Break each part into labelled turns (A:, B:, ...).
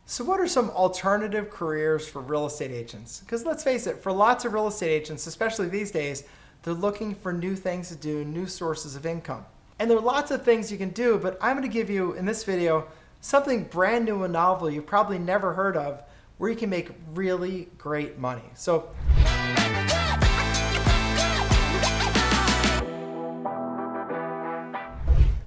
A: So what are some alternative careers for real estate agents? Because let's face it, for lots of real estate agents, especially these days, they're looking for new things to do, new sources of income. And there are lots of things you can do, but I'm going to give you in this video something brand new and novel you've probably never heard of where you can make really great money. So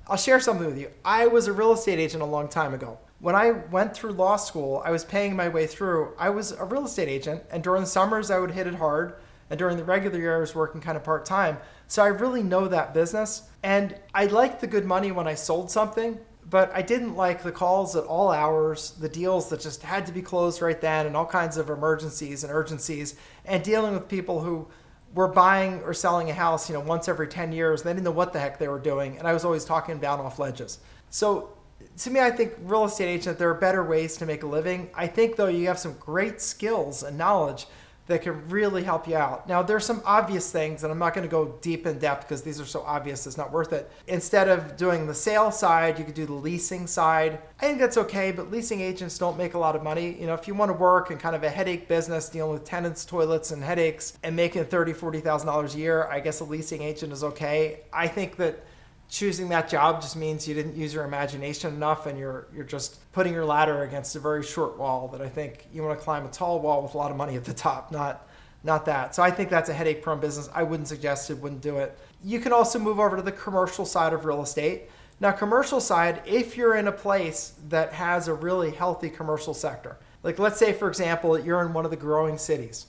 A: I'll share something with you. I was a real estate agent a long time ago. When I went through law school, I was paying my way through. I was a real estate agent, and during the summers I would hit it hard, and during the regular year I was working kind of part-time. So I really know that business, and I liked the good money when I sold something, but I didn't like the calls at all hours, the deals that just had to be closed right then, and all kinds of emergencies and urgencies, and dealing with people who were buying or selling a house, once every 10 years. They didn't know what the heck they were doing, and I was always talking down off ledges. So to me, I think real estate agent, there are better ways to make a living. I think though you have some great skills and knowledge that can really help you out. Now there's some obvious things, and I'm not going to go deep in depth because these are so obvious it's not worth it. Instead of doing the sales side, you could do the leasing side. I think that's okay, but leasing agents don't make a lot of money. If you want to work in kind of a headache business, dealing with tenants, toilets, and headaches, and making $30,000, $40,000 a year, I guess a leasing agent is okay. I think that choosing that job just means you didn't use your imagination enough, and you're just putting your ladder against a very short wall that I think you want to climb a tall wall with a lot of money at the top, not that. So I think that's a headache-prone business. I wouldn't suggest it, wouldn't do it. You can also move over to the commercial side of real estate. Now, commercial side, if you're in a place that has a really healthy commercial sector, like let's say, for example, you're in one of the growing cities,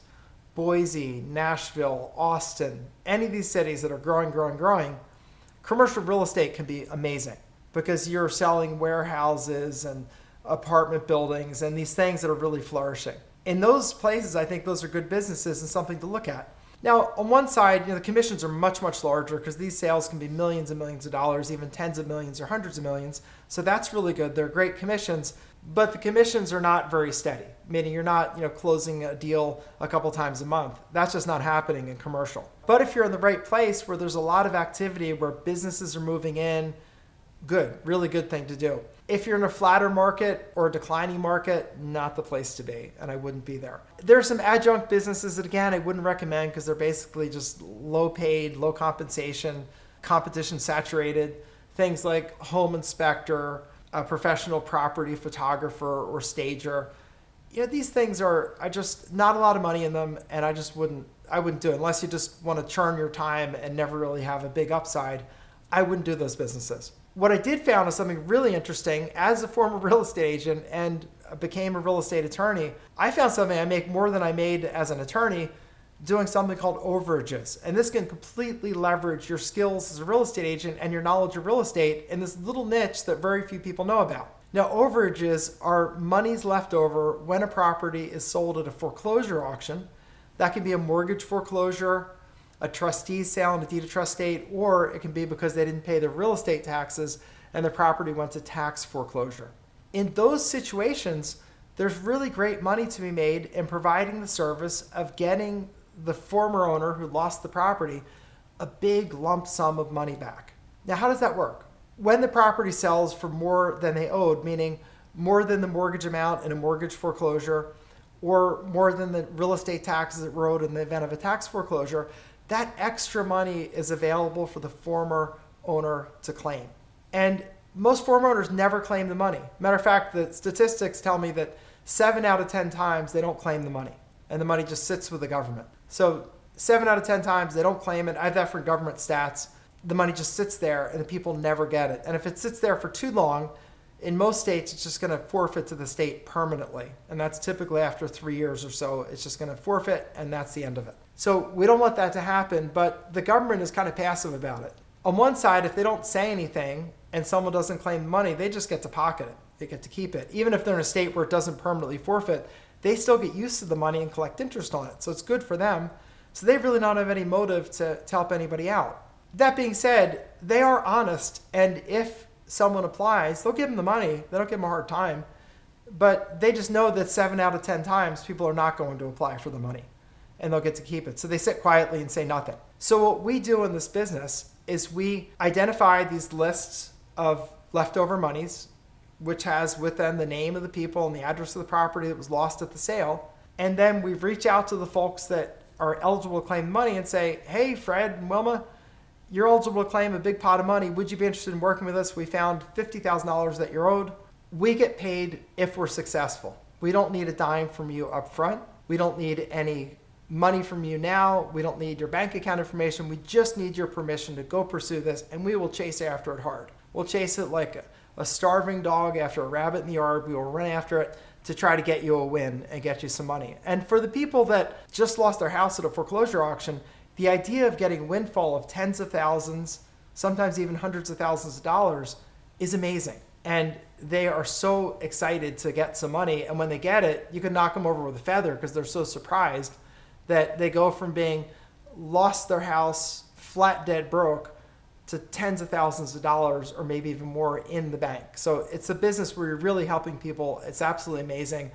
A: Boise, Nashville, Austin, any of these cities that are growing, commercial real estate can be amazing because you're selling warehouses and apartment buildings and these things that are really flourishing. In those places, I think those are good businesses and something to look at. Now, on one side, the commissions are much, much larger because these sales can be millions and millions of dollars, even tens of millions or hundreds of millions. So that's really good. They're great commissions, but the commissions are not very steady, meaning you're not, closing a deal a couple times a month. That's just not happening in commercial. But if you're in the right place where there's a lot of activity, where businesses are moving in, good, really good thing to do. If you're in a flatter market or a declining market, not the place to be, and I wouldn't be there. There are some adjunct businesses that, again, I wouldn't recommend because they're basically just low paid, low compensation, competition saturated. Things like home inspector, a professional property photographer or stager. These things are just not a lot of money in them, and I wouldn't do it unless you just want to churn your time and never really have a big upside. I wouldn't do those businesses. What I did found is something really interesting. As a former real estate agent and became a real estate attorney, I found something I make more than I made as an attorney doing something called overages. And this can completely leverage your skills as a real estate agent and your knowledge of real estate in this little niche that very few people know about. Now, overages are monies left over when a property is sold at a foreclosure auction. That can be a mortgage foreclosure, a trustee's sale in a deed of trust state, or it can be because they didn't pay their real estate taxes and the property went to tax foreclosure. In those situations, there's really great money to be made in providing the service of getting the former owner who lost the property a big lump sum of money back. Now, how does that work? When the property sells for more than they owed, meaning more than the mortgage amount in a mortgage foreclosure or more than the real estate taxes that were owed in the event of a tax foreclosure, that extra money is available for the former owner to claim. And most former owners never claim the money. Matter of fact, the statistics tell me that 7 out of 10 times they don't claim the money, and the money just sits with the government. So 7 out of 10 times they don't claim it. I have that for government stats. The money just sits there and the people never get it. And if it sits there for too long, in most states, it's just going to forfeit to the state permanently. And that's typically after 3 years or so, it's just going to forfeit, and that's the end of it. So we don't want that to happen, but the government is kind of passive about it. On one side, if they don't say anything and someone doesn't claim the money, they just get to pocket it. They get to keep it. Even if they're in a state where it doesn't permanently forfeit, they still get used to the money and collect interest on it. So it's good for them. So they really don't have any motive to help anybody out. That being said, they are honest, and if someone applies, they'll give them the money. They don't give them a hard time, but they just know that 7 out of 10 times people are not going to apply for the money, and they'll get to keep it. So they sit quietly and say nothing. So what we do in this business is we identify these lists of leftover monies which has with them the name of the people and the address of the property that was lost at the sale. And then we reach out to the folks that are eligible to claim money and say, hey, Fred and Wilma, you're eligible to claim a big pot of money. Would you be interested in working with us? We found $50,000 that you're owed. We get paid if we're successful. We don't need a dime from you up front. We don't need any money from you now. We don't need your bank account information. We just need your permission to go pursue this, and we will chase after it hard. We'll chase it like a starving dog after a rabbit in the yard. We will run after it to try to get you a win and get you some money. And for the people that just lost their house at a foreclosure auction, the idea of getting a windfall of tens of thousands, sometimes even hundreds of thousands of dollars, is amazing. And they are so excited to get some money. And when they get it, you can knock them over with a feather because they're so surprised that they go from being lost their house, flat dead broke, to tens of thousands of dollars or maybe even more in the bank. So it's a business where you're really helping people. It's absolutely amazing.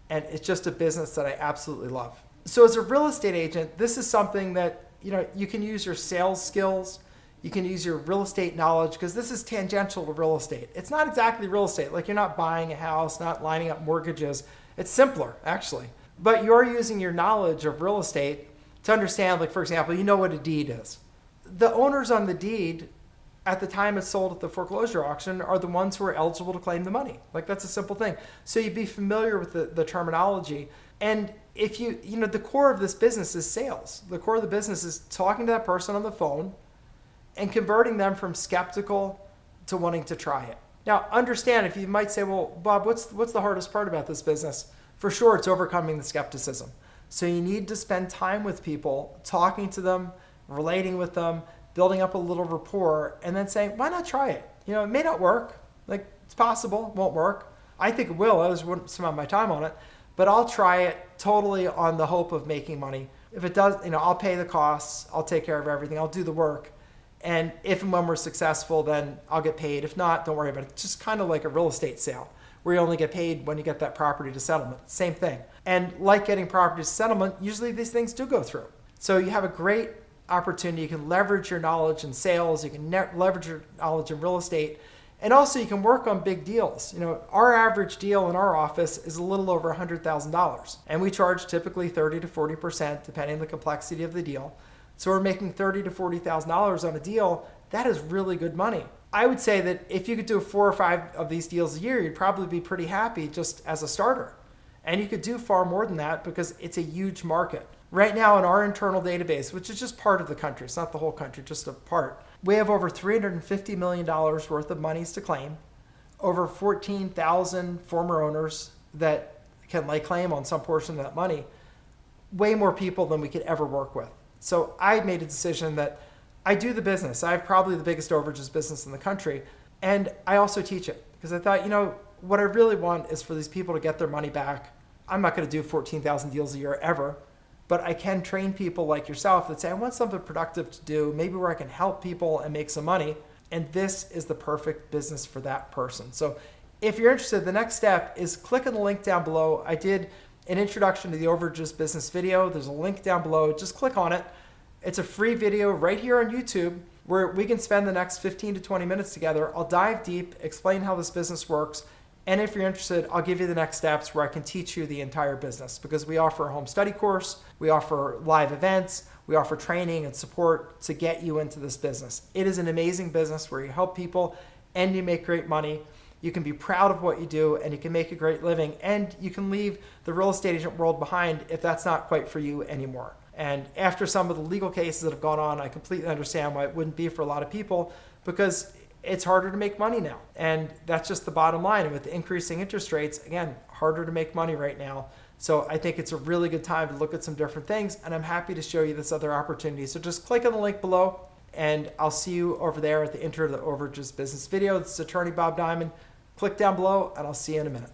A: And it's just a business that I absolutely love. So as a real estate agent, this is something that you can use your sales skills. You can use your real estate knowledge because this is tangential to real estate. It's not exactly real estate. Like you're not buying a house, not lining up mortgages. It's simpler, actually. But you're using your knowledge of real estate to understand, like, for example, you know what a deed is. The owners on the deed at the time it's sold at the foreclosure auction are the ones who are eligible to claim the money. Like that's a simple thing. So you'd be familiar with the terminology. And if the core of this business is sales. The core of the business is talking to that person on the phone and converting them from skeptical to wanting to try it. Now, understand if you might say, well, Bob, what's the hardest part about this business? For sure, it's overcoming the skepticism. So you need to spend time with people, talking to them, relating with them, building up a little rapport, and then saying, why not try it? It may not work. Like, it's possible, it won't work. I think it will. I just wouldn't spend my time on it. But I'll try it totally on the hope of making money. If it does, I'll pay the costs. I'll take care of everything. I'll do the work. And if and when we're successful, then I'll get paid. If not, don't worry about it. It's just kind of like a real estate sale where you only get paid when you get that property to settlement. Same thing. And like getting property to settlement, usually these things do go through. So you have a great opportunity. You can leverage your knowledge in sales. You can leverage your knowledge in real estate. And also you can work on big deals. Our average deal in our office is a little over $100,000. And we charge typically 30 to 40% depending on the complexity of the deal. So we're making $30,000 to $40,000 on a deal. That is really good money. I would say that if you could do 4 or 5 of these deals a year, you'd probably be pretty happy just as a starter. And you could do far more than that because it's a huge market. Right now in our internal database, which is just part of the country, it's not the whole country, just a part, we have over $350 million worth of monies to claim, over 14,000 former owners that can lay claim on some portion of that money, way more people than we could ever work with. So I made a decision that I do the business. I have probably the biggest overages business in the country, and I also teach it because I thought, what I really want is for these people to get their money back. I'm not going to do 14,000 deals a year ever, but I can train people like yourself that say, I want something productive to do, maybe where I can help people and make some money, and this is the perfect business for that person. So if you're interested, the next step is click on the link down below. I did an introduction to the Overages Business video. There's a link down below. Just click on it. It's a free video right here on YouTube where we can spend the next 15 to 20 minutes together. I'll dive deep, explain how this business works, and if you're interested, I'll give you the next steps where I can teach you the entire business because we offer a home study course, we offer live events, we offer training and support to get you into this business. It is an amazing business where you help people and you make great money. You can be proud of what you do and you can make a great living and you can leave the real estate agent world behind if that's not quite for you anymore. And after some of the legal cases that have gone on, I completely understand why it wouldn't be for a lot of people because it's harder to make money now. And that's just the bottom line. And with the increasing interest rates, again, harder to make money right now. So I think it's a really good time to look at some different things. And I'm happy to show you this other opportunity. So just click on the link below and I'll see you over there at the intro to the Overages Business video. This is Attorney Bob Diamond. Click down below and I'll see you in a minute.